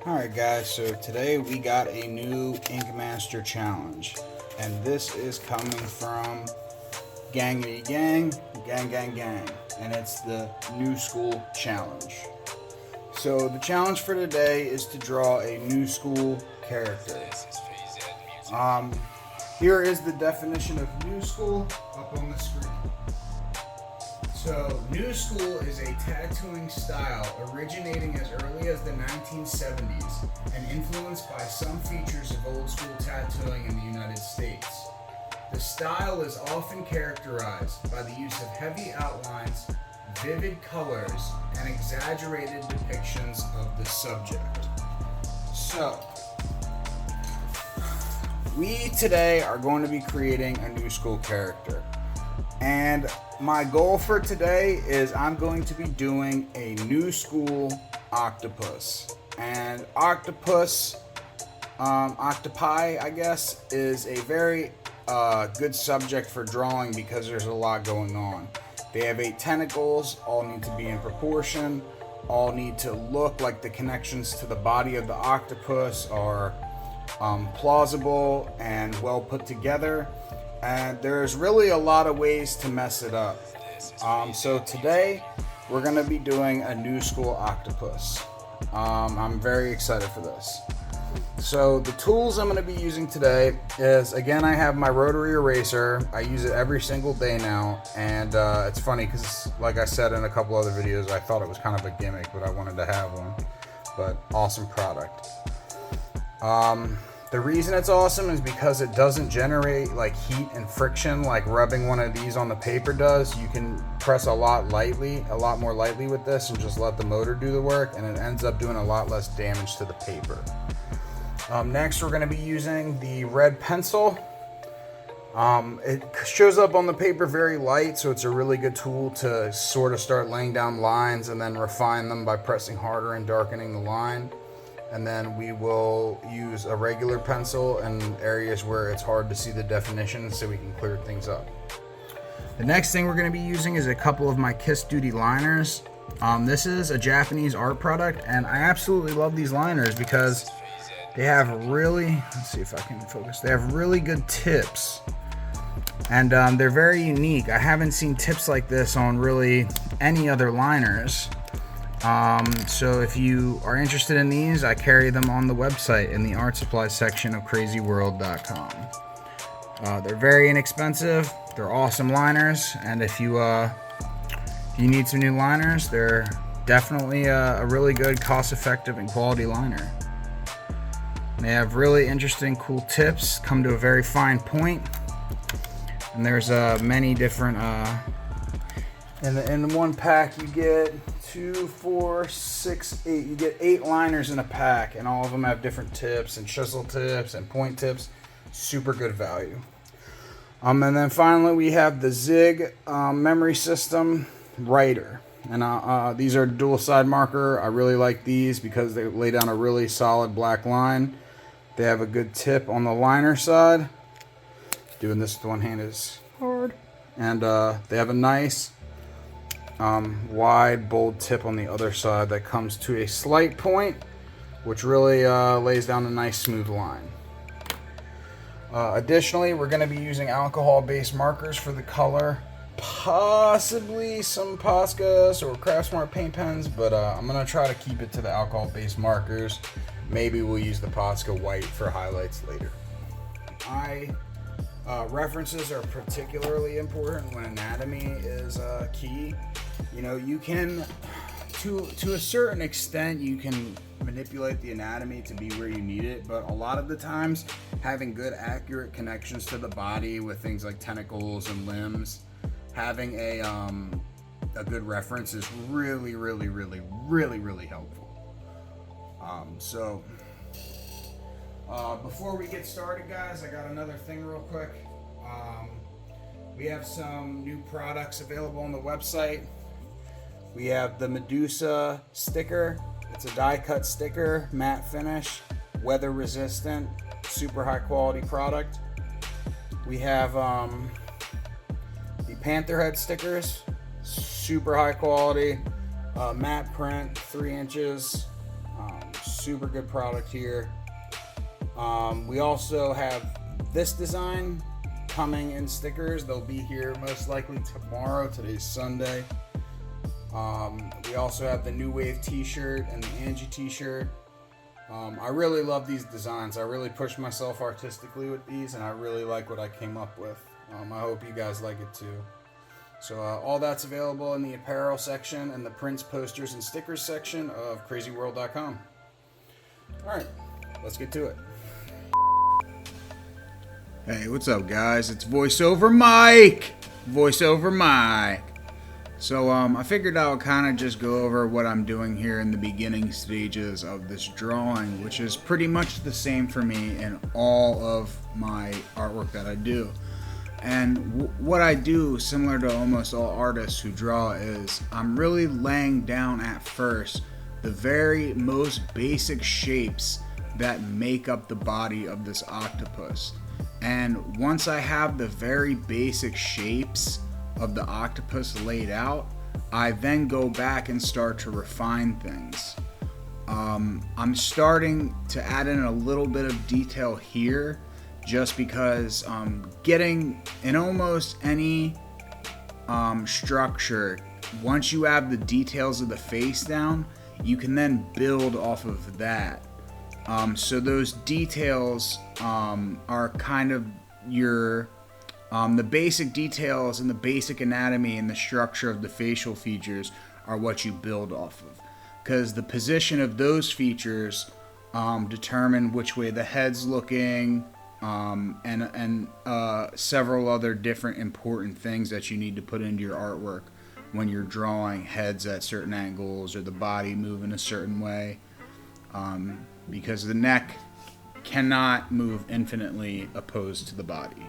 Alright guys, so today we got a new InkMaster challenge, and this is coming from Gangity Gang, Gang, and it's the New School Challenge. So the challenge for today is to draw a New School character. Here is the definition of New School up on the screen. So, New School is a tattooing style originating as early as the 1970s and influenced by some features of old school tattooing in the United States. The style is often characterized by the use of heavy outlines, vivid colors, and exaggerated depictions of the subject. So, we today are going to be creating a New School character. And my goal for today is I'm going to be doing a New School octopus. And octopus, octopi, I guess, is a very good subject for drawing because there's a lot going on. They have 8 tentacles, all need to be in proportion, all need to look like the connections to the body of the octopus are plausible and well put together. And there's really a lot of ways to mess it up. So today we're going to be doing a New School octopus. I'm very excited for this. So the tools I'm going to be using today is, again, I have my rotary eraser. I use it every single day now, and it's funny because, like I said in a couple other videos, I thought it was kind of a gimmick, but I wanted to have one. But awesome product. The reason it's awesome is because it doesn't generate like heat and friction like rubbing one of these on the paper does. You can press a lot more lightly with this and just let the motor do the work, and it ends up doing a lot less damage to the paper. Next, we're going to be using the red pencil. It shows up on the paper very light, so it's a really good tool to sort of start laying down lines and then refine them by pressing harder and darkening the line. And then we will use a regular pencil in areas where it's hard to see the definition so we can clear things up. The next thing we're going to be using is a couple of my Kiss Duty liners. This is a Japanese art product, and I absolutely love these liners because they have really, let's see if I can focus, they have really good tips. And they're very unique. I haven't seen tips like this on really any other liners. So if you are interested in these, I carry them on the website in the art supply section of CRZYWRLD.com. They're very inexpensive, they're awesome liners, and if you need some new liners, they're definitely a really good, cost-effective, and quality liner. They have really interesting, cool tips, come to a very fine point, and there's many different, in one pack you get 2, 4, 6, 8. You get 8 liners in a pack, and all of them have different tips and chisel tips and point tips. Super good value. And then finally we have the Zig memory system writer, and these are dual side marker. I really like these because they lay down a really solid black line. They have a good tip on the liner side. Doing this with one hand is hard. And they have a nice wide, bold tip on the other side that comes to a slight point, which really lays down a nice smooth line. Additionally, we're going to be using alcohol-based markers for the color, possibly some Poscas or Craftsmart paint pens, but I'm going to try to keep it to the alcohol-based markers. Maybe we'll use the Posca white for highlights later. References are particularly important when anatomy is key. You know, you can, to a certain extent, you can manipulate the anatomy to be where you need it, but a lot of the times, having good, accurate connections to the body with things like tentacles and limbs, having a good reference is really helpful. Before we get started, guys, I got another thing real quick. We have some new products available on the website. We have the Medusa sticker. It's a die cut sticker, matte finish, weather resistant, super high quality product. We have the Panther head stickers, super high quality, matte print, 3 inches, super good product here. We also have this design coming in stickers. They'll be here most likely tomorrow. Today's Sunday. We also have the New Wave t-shirt and the Angie t-shirt. I really love these designs. I really pushed myself artistically with these, and I really like what I came up with. I hope you guys like it too. So all that's available in the apparel section and the prints, posters, and stickers section of CRZYWRLD.com. Alright, let's get to it. Hey, what's up guys? It's VoiceOver Mike! VoiceOver Mike! So I figured I would kind of just go over what I'm doing here in the beginning stages of this drawing, which is pretty much the same for me in all of my artwork that I do. And what I do, similar to almost all artists who draw, is I'm really laying down at first the very most basic shapes that make up the body of this octopus. And once I have the very basic shapes of the octopus laid out, I then go back and start to refine things. I'm starting to add in a little bit of detail here, just because getting in almost any structure, once you have the details of the face down, you can then build off of that. So those details are kind of your the basic details and the basic anatomy and the structure of the facial features are what you build off of, because the position of those features determine which way the head's looking, and several other different important things that you need to put into your artwork when you're drawing heads at certain angles or the body moving a certain way, because the neck cannot move infinitely opposed to the body.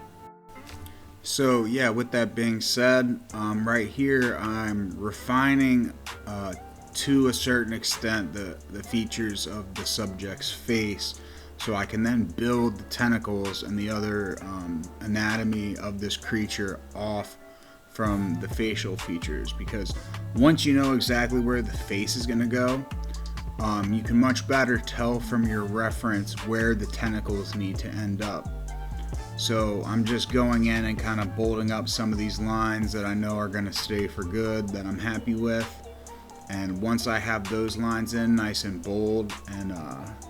So yeah, with that being said, right here I'm refining to a certain extent the features of the subject's face, so I can then build the tentacles and the other anatomy of this creature off from the facial features, because once you know exactly where the face is going to go, you can much better tell from your reference where the tentacles need to end up. So I'm just going in and kind of bolting up some of these lines that I know are going to stay for good, that I'm happy with. And once I have those lines in nice and bold and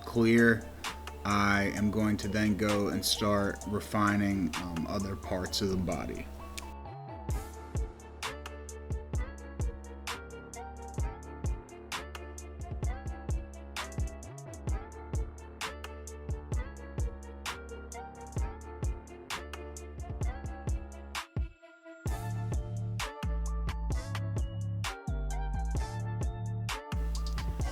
clear, I am going to then go and start refining other parts of the body.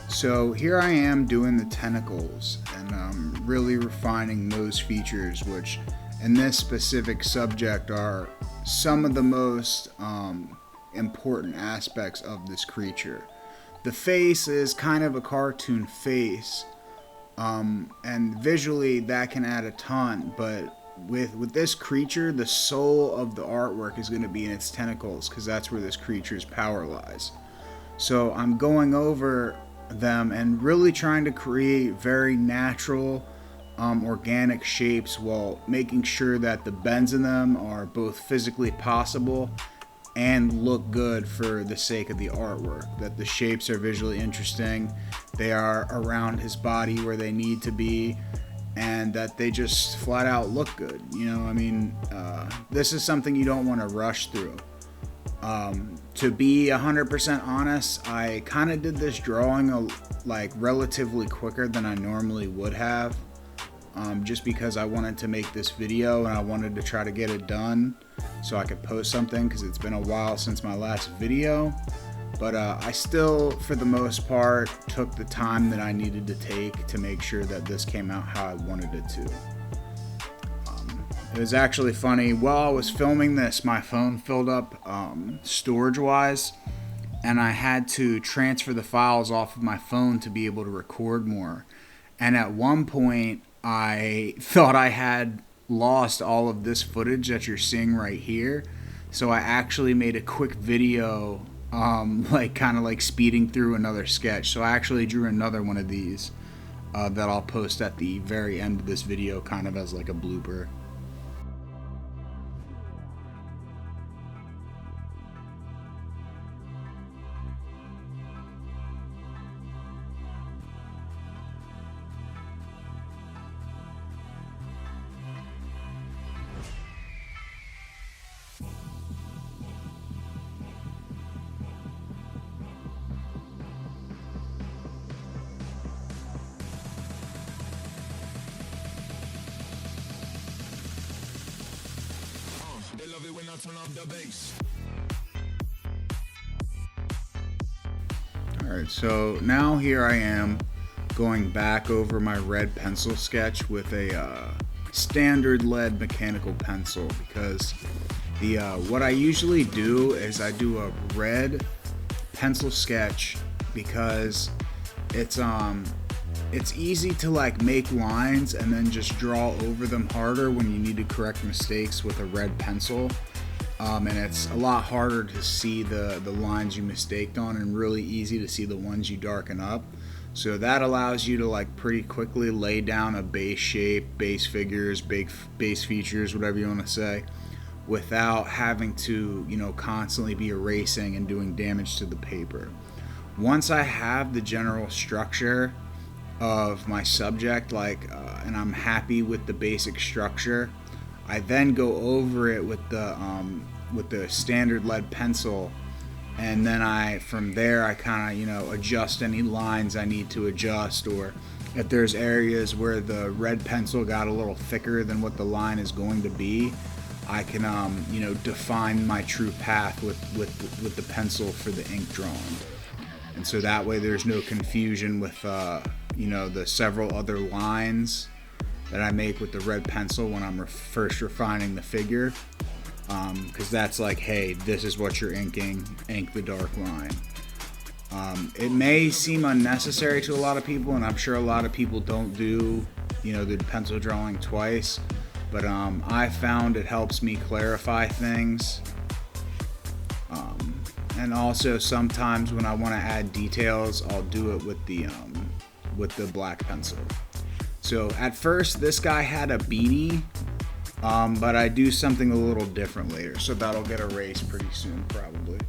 So here I am doing the tentacles, and I'm really refining those features, which in this specific subject are some of the most important aspects of this creature. The face is kind of a cartoon face, and visually that can add a ton, but with this creature, the soul of the artwork is going to be in its tentacles, because that's where this creature's power lies. So I'm going over them and really trying to create very natural, organic shapes, while making sure that the bends in them are both physically possible and look good for the sake of the artwork, that the shapes are visually interesting, they are around his body where they need to be, and that they just flat out look good. You know, I mean, this is something you don't want to rush through. To be 100% honest, I kind of did this drawing relatively quicker than I normally would have, just because I wanted to make this video and I wanted to try to get it done so I could post something, because it's been a while since my last video. But I still, for the most part, took the time that I needed to take to make sure that this came out how I wanted it to. It was actually funny, while I was filming this, my phone filled up storage wise, and I had to transfer the files off of my phone to be able to record more. And at one point I thought I had lost all of this footage that you're seeing right here, so I actually made a quick video kind of speeding through another sketch. So I actually drew another one of these that I'll post at the very end of this video, kind of as like a blooper. Alright, so now here I am going back over my red pencil sketch with a standard lead mechanical pencil, because the what I usually do is I do a red pencil sketch because it's easy to like make lines and then just draw over them harder when you need to correct mistakes with a red pencil. And it's a lot harder to see the lines you mistaked on, and really easy to see the ones you darken up. So that allows you to like pretty quickly lay down a base shape, base figures, base features, whatever you want to say, without having to, you know, constantly be erasing and doing damage to the paper. Once I have the general structure of my subject, and I'm happy with the basic structure, I then go over it with the standard lead pencil, and then from there I kind of, you know, adjust any lines I need to adjust, or if there's areas where the red pencil got a little thicker than what the line is going to be, I can you know, define my true path with the pencil for the ink drawing. And so that way there's no confusion with you know, the several other lines that I make with the red pencil when I'm first refining the figure, because that's like, hey, this is what you're inking, ink the dark line. It may seem unnecessary to a lot of people, and I'm sure a lot of people don't do, you know, the pencil drawing twice, but I found it helps me clarify things. And also sometimes when I want to add details, I'll do it with the black pencil. So at first this guy had a beanie, but I do something a little different later, so that'll get erased pretty soon probably.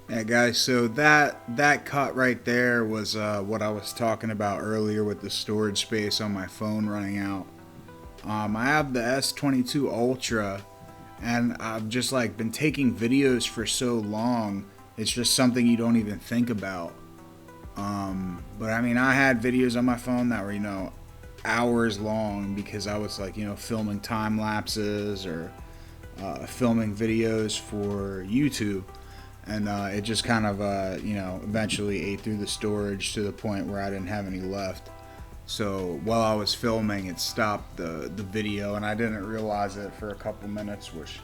Yeah, guys, so that cut right there was what I was talking about earlier with the storage space on my phone running out. I have the S22 Ultra, and I've just like been taking videos for so long, it's just something you don't even think about. But I mean, I had videos on my phone that were, you know, hours long, because I was like, you know, filming time lapses or filming videos for YouTube. And it just kind of, you know, eventually ate through the storage to the point where I didn't have any left. So while I was filming, it stopped the video, and I didn't realize it for a couple minutes, which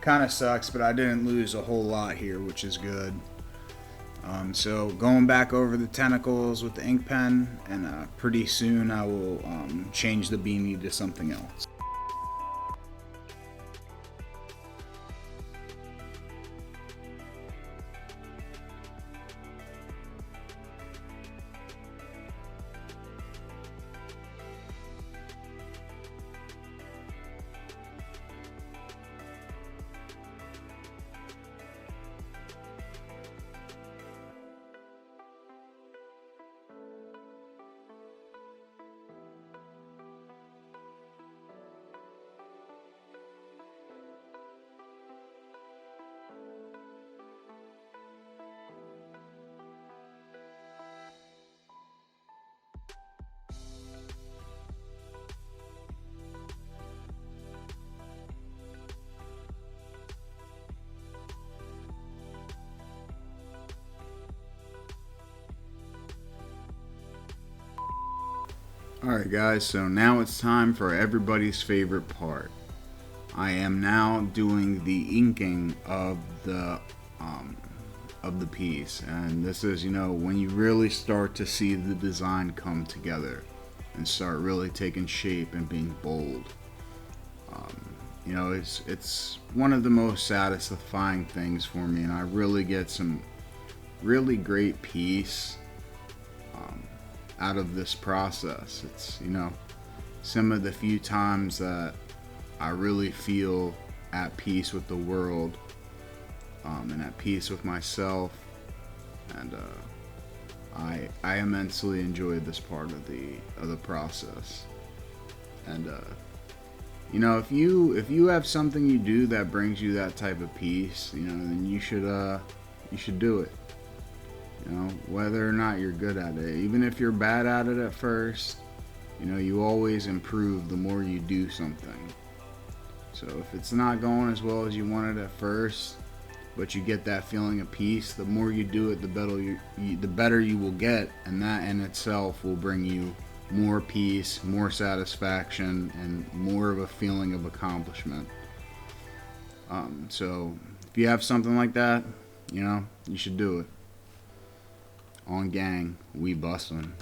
kind of sucks, but I didn't lose a whole lot here, which is good. So going back over the tentacles with the ink pen, and pretty soon I will change the beanie to something else. Alright guys, so now it's time for everybody's favorite part. I am now doing the inking of the piece, and this is, you know, when you really start to see the design come together and start really taking shape and being bold. You know, it's one of the most satisfying things for me, and I really get some really great peace out of this process. It's, you know, some of the few times that I really feel at peace with the world, and at peace with myself, and I immensely enjoy this part of the process. And you know, if you have something you do that brings you that type of peace, you know, then you should do it. You know, whether or not you're good at it, even if you're bad at it at first, you know, you always improve the more you do something. So if it's not going as well as you wanted at first, but you get that feeling of peace, the more you do it, the better you will get, and that in itself will bring you more peace, more satisfaction, and more of a feeling of accomplishment. So if you have something like that, you know, you should do it. On gang, we bustin'.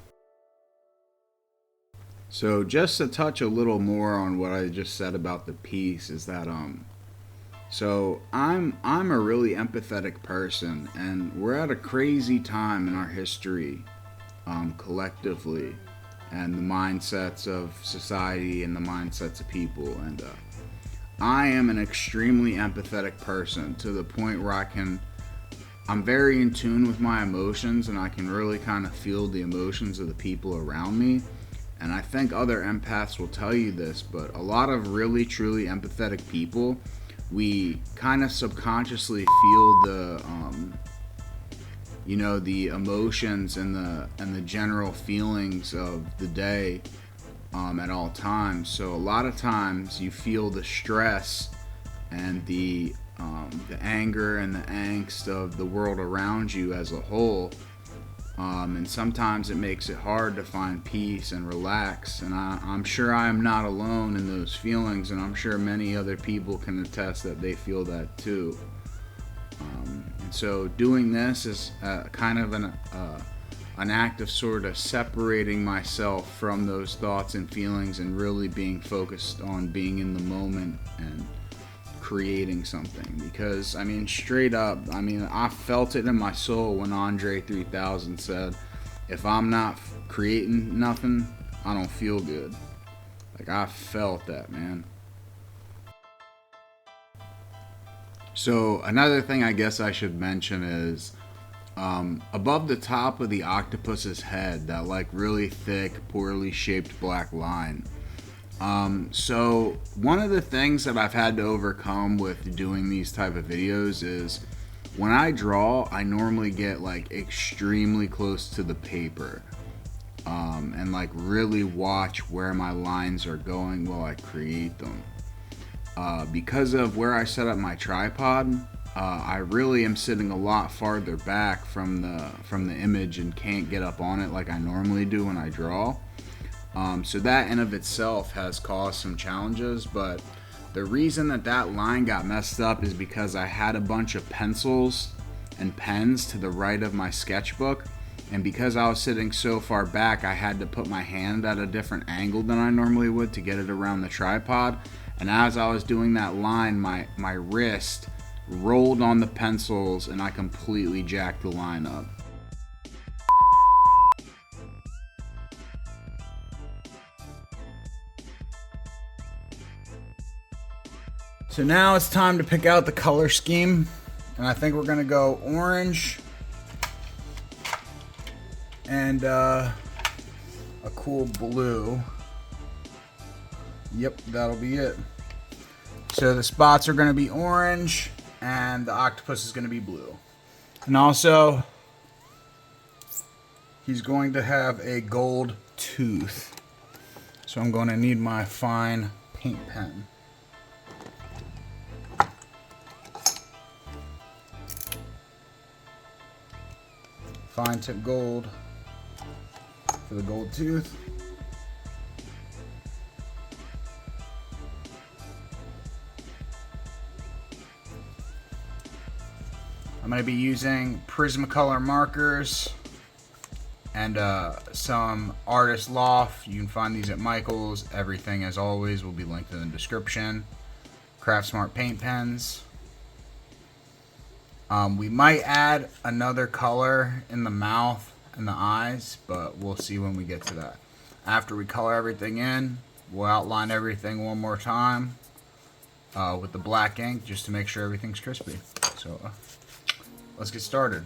So just to touch a little more on what I just said about the piece is that so I'm a really empathetic person, and we're at a crazy time in our history, collectively, and the mindsets of society and the mindsets of people, and I am an extremely empathetic person to the point where I'm very in tune with my emotions, and I can really kind of feel the emotions of the people around me. And I think other empaths will tell you this, but a lot of really truly empathetic people, we kind of subconsciously feel the you know, the emotions and the general feelings of the day at all times. So a lot of times you feel the stress and the anger and the angst of the world around you as a whole, and sometimes it makes it hard to find peace and relax, and I'm sure I am not alone in those feelings, and I'm sure many other people can attest that they feel that too. And so doing this is kind of an act of sort of separating myself from those thoughts and feelings and really being focused on being in the moment and creating something. Because I mean, straight up, I mean, I felt it in my soul when Andre 3000 said, if I'm not creating nothing, I don't feel good. Like, I felt that, man. So another thing I guess I should mention is above the top of the octopus's head, that like really thick, poorly shaped black line. So one of the things that I've had to overcome with doing these type of videos is when I draw, I normally get like extremely close to the paper, and like really watch where my lines are going while I create them. Because of where I set up my tripod, I really am sitting a lot farther back from the image and can't get up on it like I normally do when I draw. So that in of itself has caused some challenges, but the reason that line got messed up is because I had a bunch of pencils and pens to the right of my sketchbook, and because I was sitting so far back, I had to put my hand at a different angle than I normally would to get it around the tripod, and as I was doing that line, my wrist rolled on the pencils and I completely jacked the line up. So now it's time to pick out the color scheme, and I think we're gonna go orange and a cool blue. Yep, that'll be it. So the spots are gonna be orange and the octopus is gonna be blue. And also, he's going to have a gold tooth. So I'm gonna need my fine paint pen. Fine tip gold for the gold tooth. going to be using Prismacolor markers and some artist Loft. You can find these at Michael's. Everything, as always, will be linked in the description. Craft Smart paint pens. We might add another color in the mouth and the eyes, but we'll see when we get to that. After we color everything in, we'll outline everything one more time with the black ink just to make sure everything's crispy. So let's get started.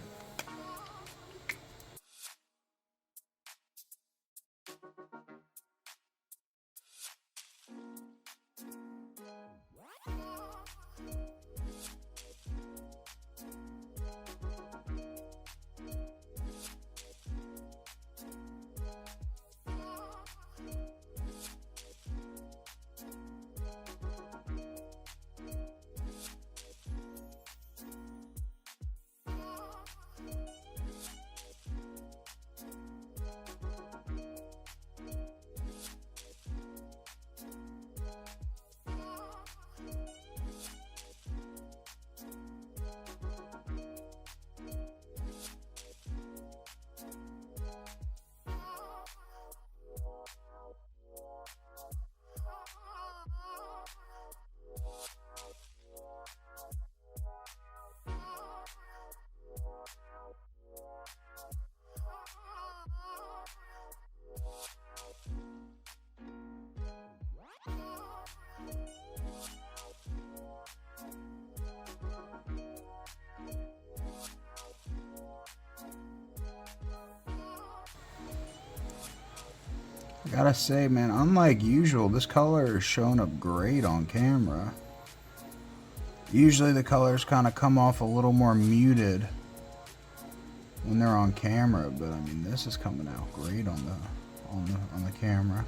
I gotta say, man, unlike usual, this color is showing up great on camera. Usually the colors kind of come off a little more muted when they're on camera, but I mean, this is coming out great on the camera.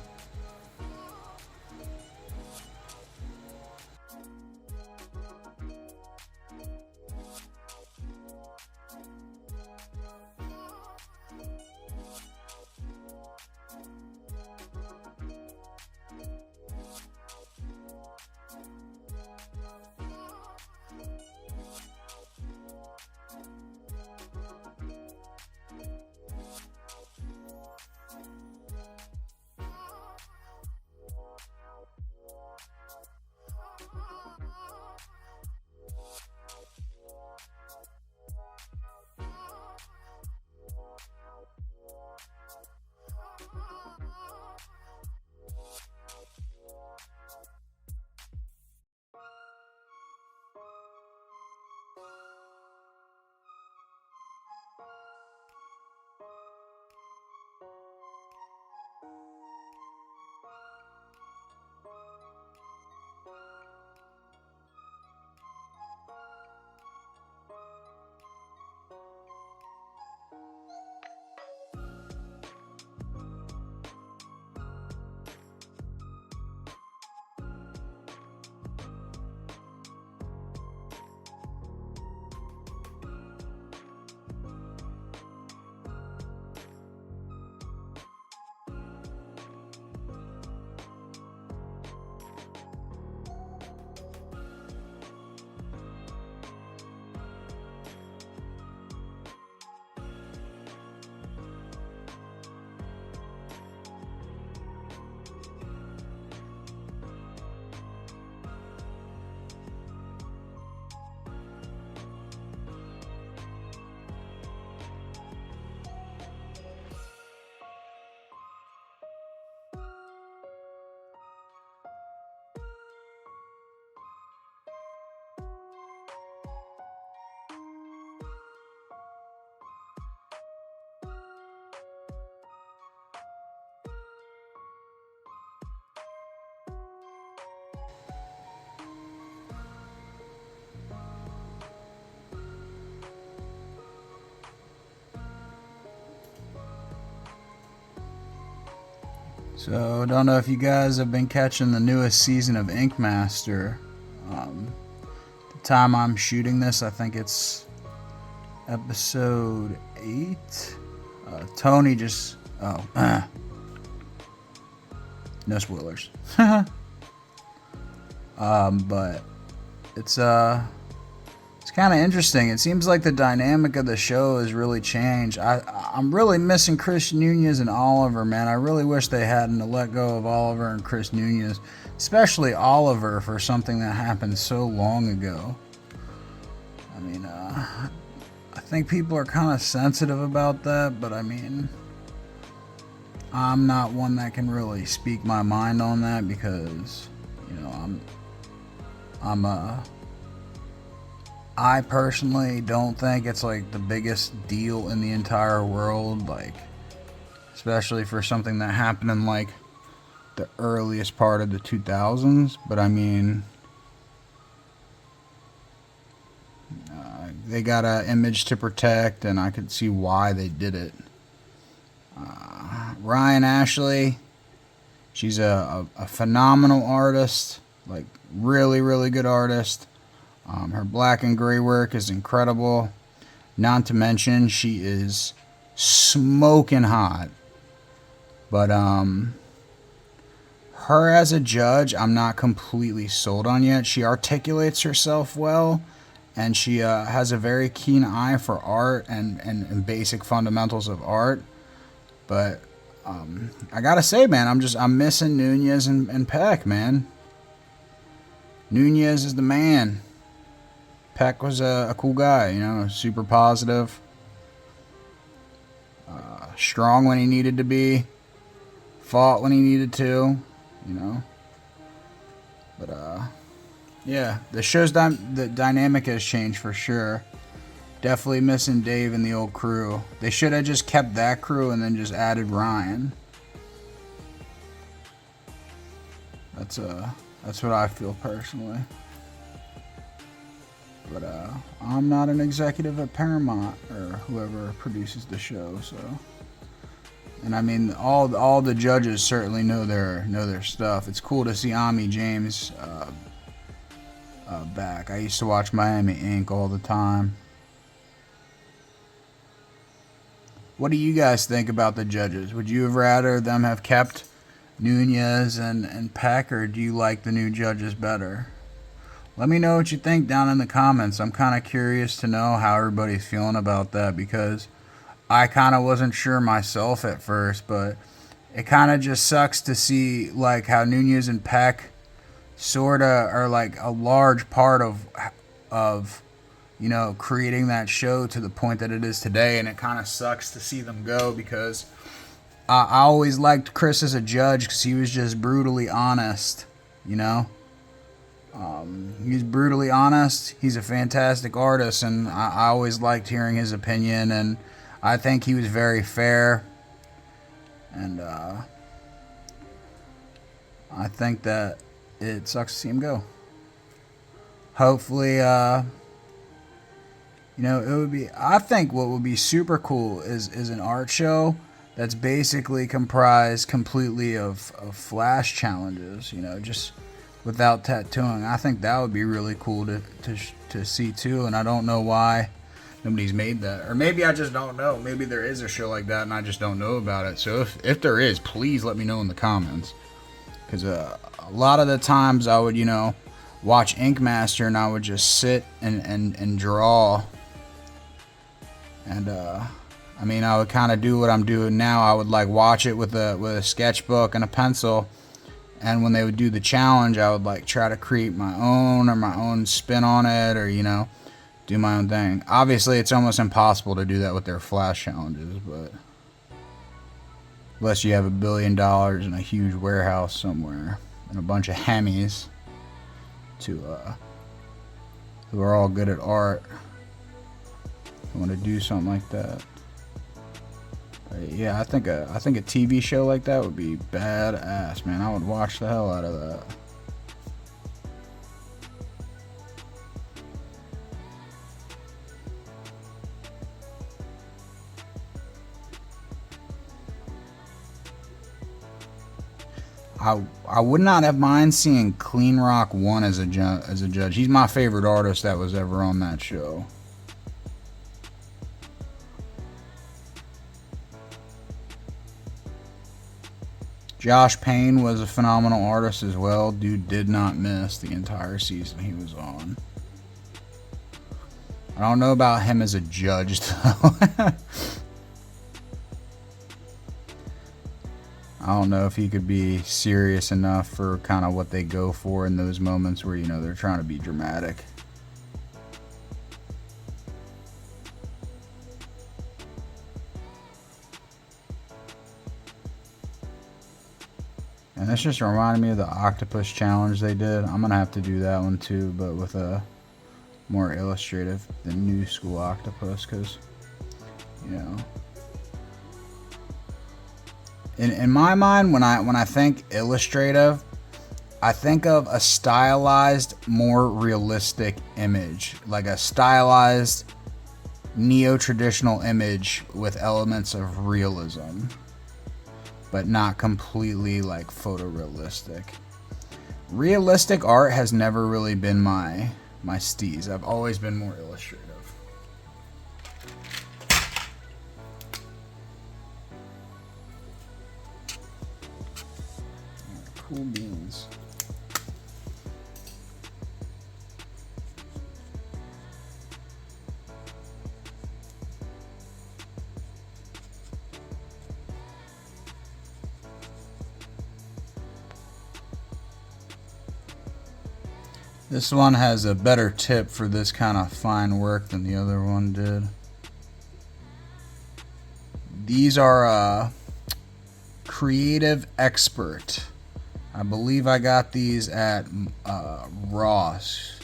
So I don't know if you guys have been catching the newest season of InkMaster. The time I'm shooting this, I think it's episode 8. Tony just no spoilers. But it's kind kind of interesting. It seems like the dynamic of the show has really changed. I'm really missing Chris Nunez and Oliver, man. I really wish they hadn't let go of Oliver and Chris Nunez, especially Oliver, for something that happened so long ago. I mean, I think people are kind of sensitive about that, but I mean, I'm not one that can really speak my mind on that because, you know, I personally don't think it's like the biggest deal in the entire world, like, especially for something that happened in like the earliest part of the 2000s. But I mean, they got an image to protect, and I could see why they did it. Ryan Ashley, she's a phenomenal artist, like really, really good artist. Her black and gray work is incredible. Not to mention, she is smoking hot. But her as a judge, I'm not completely sold on yet. She articulates herself well, and she has a very keen eye for art and basic fundamentals of art. But I gotta say, man, I'm missing Nunez and Peck, man. Nunez is the man. Peck was a cool guy, you know, super positive, strong when he needed to be, fought when he needed to, you know. But yeah, the show's the dynamic has changed for sure. Definitely missing Dave and the old crew. They should have just kept that crew and then just added Ryan. That's what I feel personally. But I'm not an executive at Paramount or whoever produces the show, so. And I mean, all the judges certainly know their stuff. It's cool to see Ami James back. I used to watch Miami Ink all the time. What do you guys think about the judges? Would you have rather them have kept Nunez and Peck, or do you like the new judges better? Let me know what you think down in the comments. I'm kind of curious to know how everybody's feeling about that, because I kind of wasn't sure myself at first, but it kind of just sucks to see like how Nunez and Peck sort of are like a large part of you know, creating that show to the point that it is today, and it kind of sucks to see them go, because I always liked Chris as a judge because he was just brutally honest, you know. He's brutally honest. He's a fantastic artist, and I always liked hearing his opinion, and I think he was very fair. And I think that it sucks to see him go. Hopefully, you know, it would be. I think what would be super cool is an art show that's basically comprised completely of flash challenges. You know, just without tattooing. I think that would be really cool to see too, and I don't know why nobody's made that. Or maybe I just don't know. Maybe there is a show like that and I just don't know about it. So if there is, please let me know in the comments. Because a lot of the times I would, you know, watch InkMaster and I would just sit and draw. And I mean, I would kind of do what I'm doing now. I would like watch it with a sketchbook and a pencil. And when they would do the challenge, I would like try to create my own spin on it, or, you know, do my own thing. Obviously, it's almost impossible to do that with their flash challenges, but unless you have $1 billion in a huge warehouse somewhere and a bunch of Hemmies who are all good at art, who want to do something like that. Yeah, I think a TV show like that would be badass, man. I would watch the hell out of that. I would not have mind seeing Clean Rock 1 as a judge. He's my favorite artist that was ever on that show. Josh Payne was a phenomenal artist as well. Dude did not miss the entire season he was on. I don't know about him as a judge though. I don't know if he could be serious enough for kind of what they go for in those moments where, you know, they're trying to be dramatic. And this just reminded me of the octopus challenge they did. I'm gonna have to do that one too, but with a more illustrative, the new school octopus, because, you know, in my mind, when I think illustrative, I think of a stylized, more realistic image, like a stylized neo-traditional image with elements of realism, but not completely like photorealistic. Realistic art has never really been my steez. I've always been more illustrative. Cool beans. This one has a better tip for this kind of fine work than the other one did. These are Creative Expert. I believe I got these at Ross.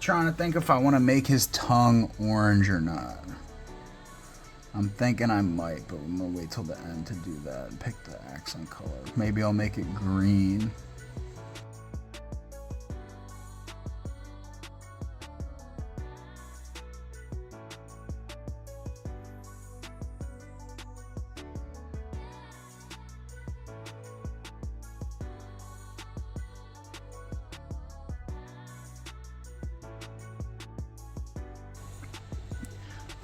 Trying to think if I want to make his tongue orange or not. I'm thinking I might, but I'm gonna wait till the end to do that and pick the accent color. Maybe I'll make it green.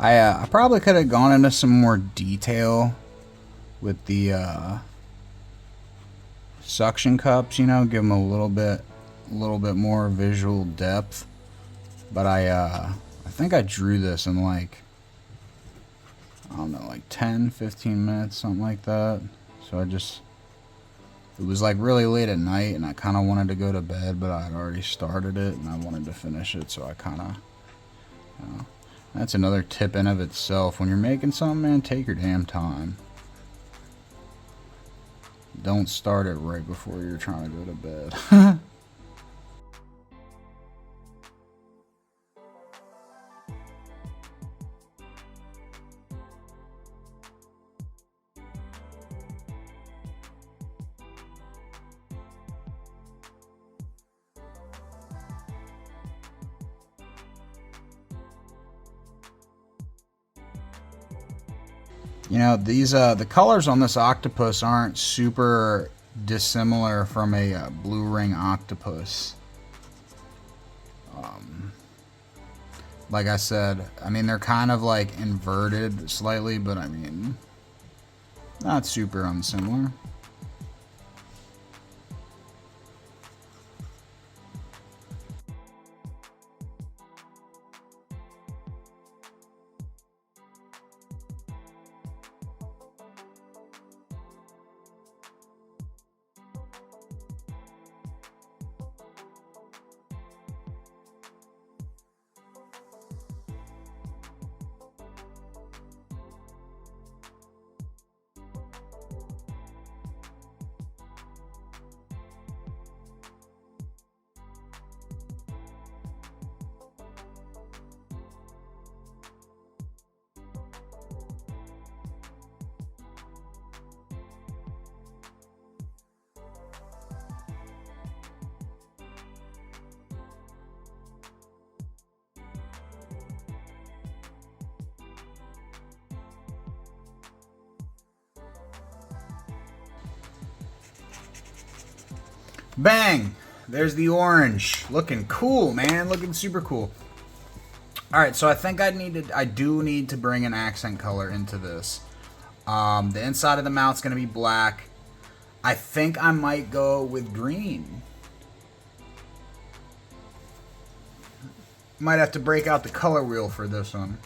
I probably could have gone into some more detail with the suction cups, you know, give them a little bit more visual depth. But I think I drew this in like, I don't know, like 10, 15 minutes, something like that. So it was like really late at night and I kind of wanted to go to bed, but I had already started it and I wanted to finish it, so I kind of, you know. That's another tip in of itself. When you're making something, man, take your damn time. Don't start it right before you're trying to go to bed. You know, these the colors on this octopus aren't super dissimilar from a blue ring octopus. Like I said, I mean, they're kind of like inverted slightly, but I mean, not super unsimilar. Bang! There's the orange. Looking cool, man. Looking super cool. All right, so I think I do need to bring an accent color into this. The inside of the mouth's gonna be black. I think I might go with green. Might have to break out the color wheel for this one.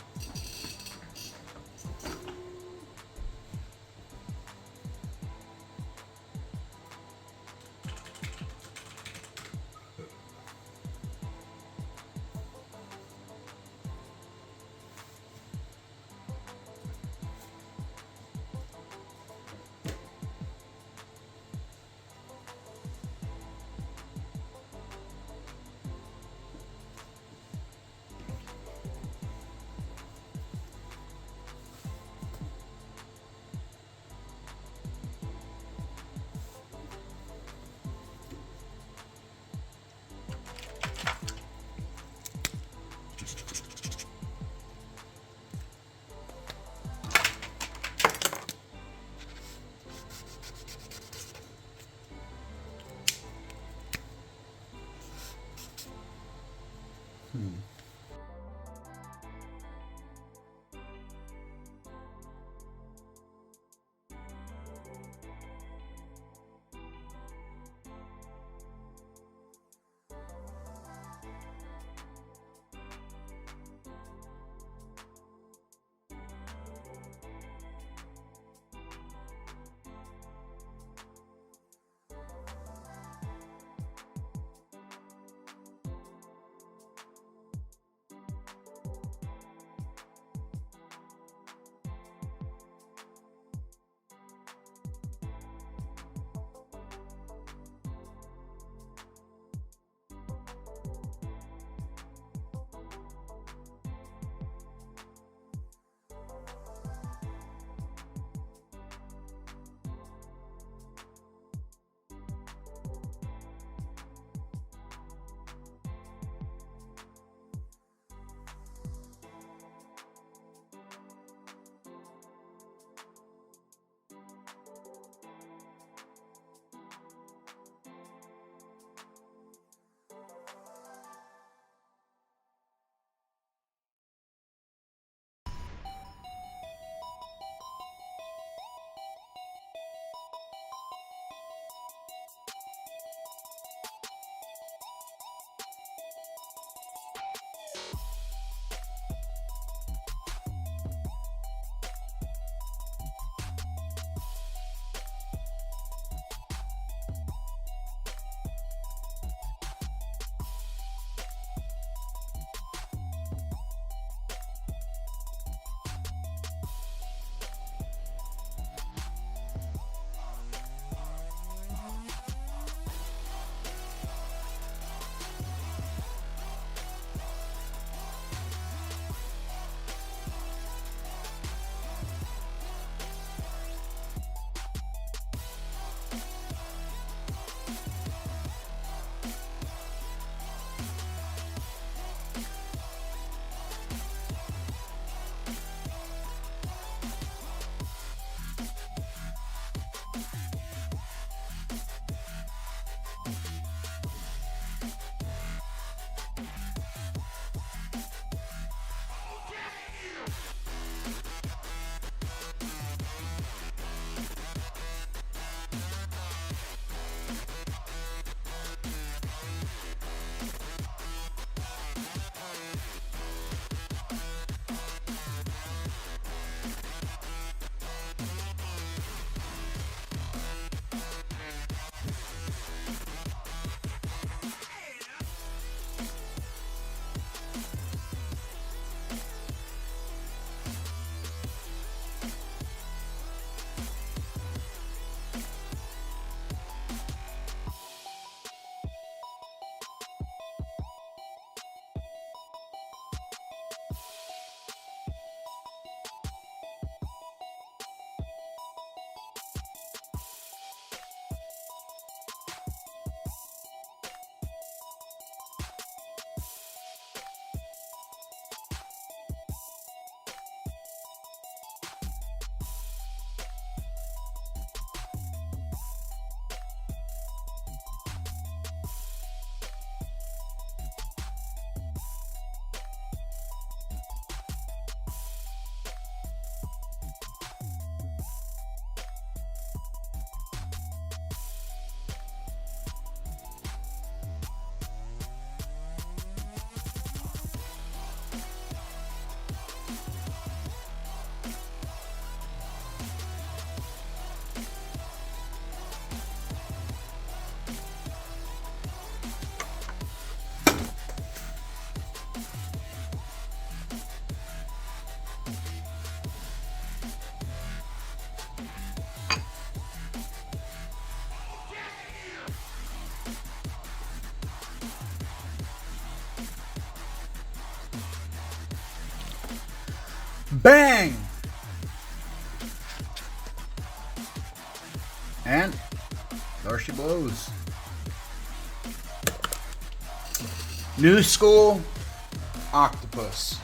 Bang! And there she blows. New school octopus.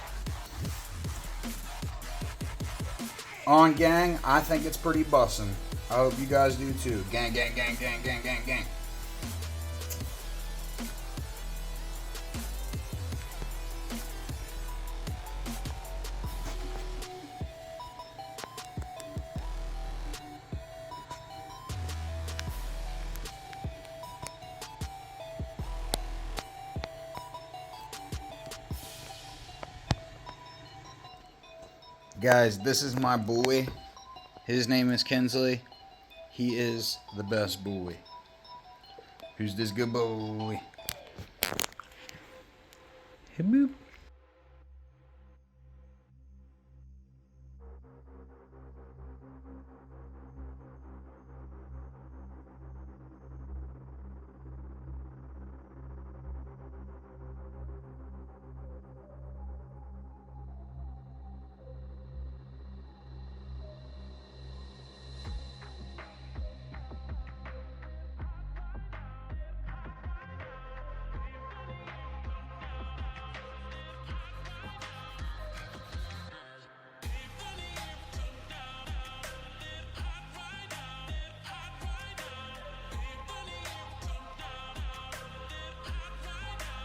On, gang, I think it's pretty bussin'. I hope you guys do too. Gang, gang, gang, gang, gang, gang, gang. Guys, this is my boy. His name is Kinsley. He is the best boy. Who's this good boy? Hey, boop.